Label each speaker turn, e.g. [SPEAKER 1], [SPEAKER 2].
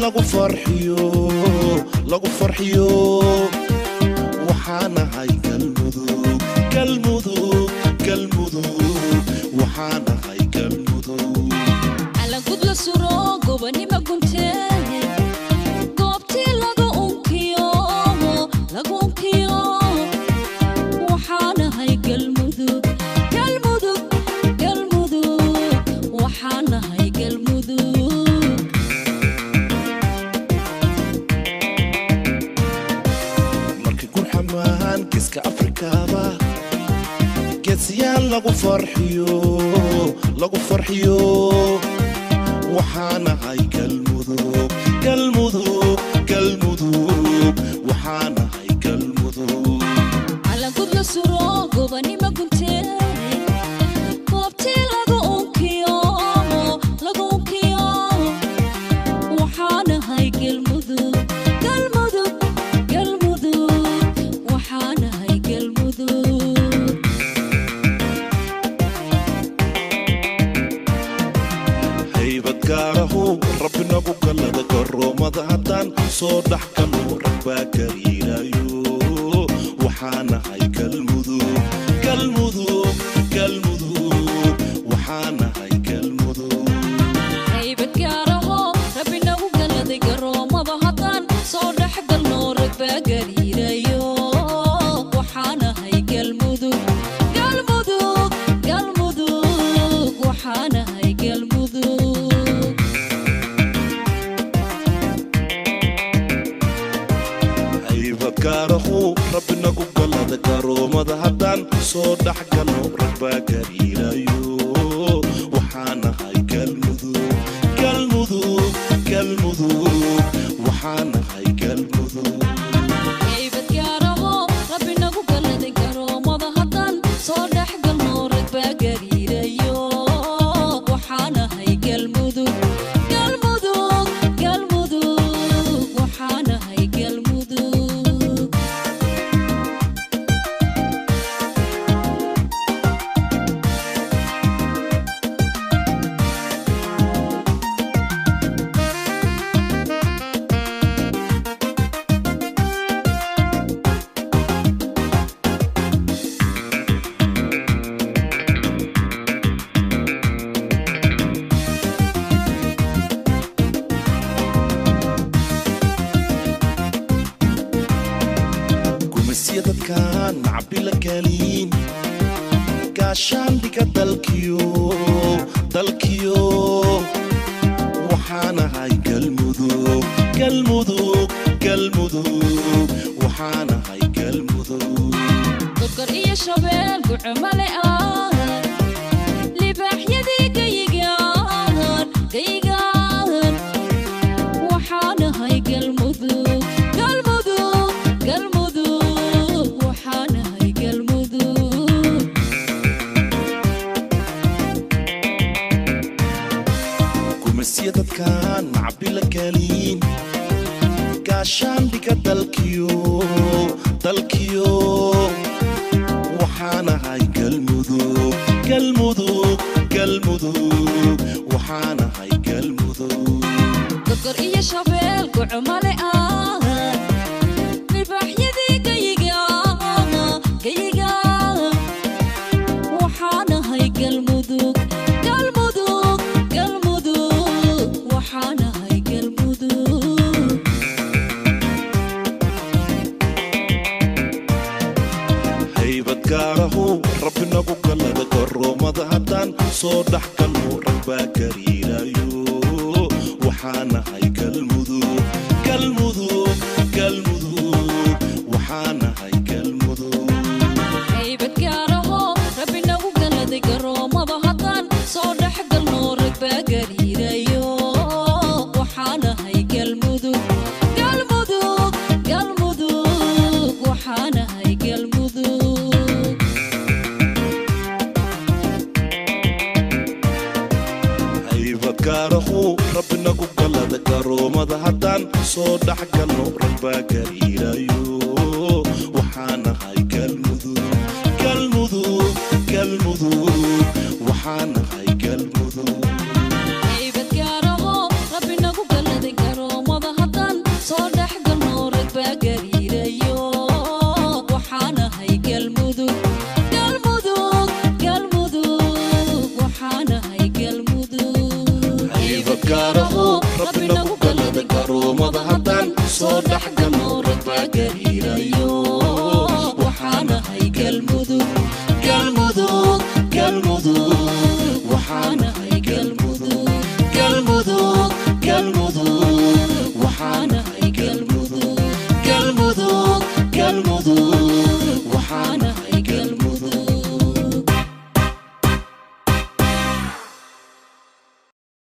[SPEAKER 1] lagu farxiyo waxaana hay galmudug waxaana hay galmudug
[SPEAKER 2] على قد لسرو قبني ما كنت قبتي لقونكيو وحانا هاي قلمذوب وحانا هاي قلمذوب
[SPEAKER 1] markii ku xamaan kiska afrikaaba geesiyaan lagu farxiyo waxaana hay galmudug waxaana hay galmudug
[SPEAKER 2] على قد لسرو قبني ما كنت قبتي لقونكيو وحانا هاي قلمذوب وحانا هاي قلمذوب
[SPEAKER 1] haybad gaarahu rabbi nagu galada garoomada haddaan soo dhex galno rag baa gariirayo waxaana hay galmudug waxaana hay galmudug
[SPEAKER 2] haybad gaaraho rabbi nagu galaday garoomada haddaan soo dhex galno rag baa gariirayo waxaana hay galmudug waxaana hay galmudug
[SPEAKER 1] haybad gaarahu rabbi nagu galada garoomada haddaan soo dhex galno rag baa gariirayo waxaana hay galmudug waxaana hay galmudug
[SPEAKER 2] haybad gaaraho rabbi nagu galaday garoomada haddaan soo dhex galno rag baa gariirayo waxaana hay galmudug waxaana hay galmudug
[SPEAKER 1] dadkaan nacbila galiin gaashaan dhiga dalkiyo waxaana hay galmudug waxaana hay galmudug
[SPEAKER 2] دكر إيه شباب وعمل لباح يدي قيقان وحانا هاي قلمذوب وحانا هاي قلمذوب
[SPEAKER 1] كومسية dadkaan nacbila galiin gaashaan dhiga dalkiyo waxaana hay galmudug waxaana hay galmudug
[SPEAKER 2] دكر إيه شباب وعمل لباح يدي قيقان وحانا هاي قلمذوب وحانا هاي قلمذوب
[SPEAKER 1] haybad gaarahu rabbi nagu galada garoomada haddaan soo dhex galno rag baa gariirayo waxaana hay galmudug waxaana hay galmudug
[SPEAKER 2] haybad gaaraho rabbi nagu galaday garoomada haddaan soo dhex galno rag baa gariirayo waxaana hay galmudug waxaana hay galmudug
[SPEAKER 1] haybad gaarahu rabbi nagu galada garoomada haddaan soo dhex galno rag baa gariirayo waxaana hay galmudug waxaana hay galmudug
[SPEAKER 2] haybad gaaraho rabbi nagu galaday garoomada galmudug galmudug galmudug waxaana hay galmudug
[SPEAKER 1] haybad gaaraho rabbi nagu galada garoomada haddaan soo dhex galno rag baa gariirayo
[SPEAKER 2] waxaana hay galmudug galmudug galmudug waxaana hay galmudug galmudug galmudug waxaana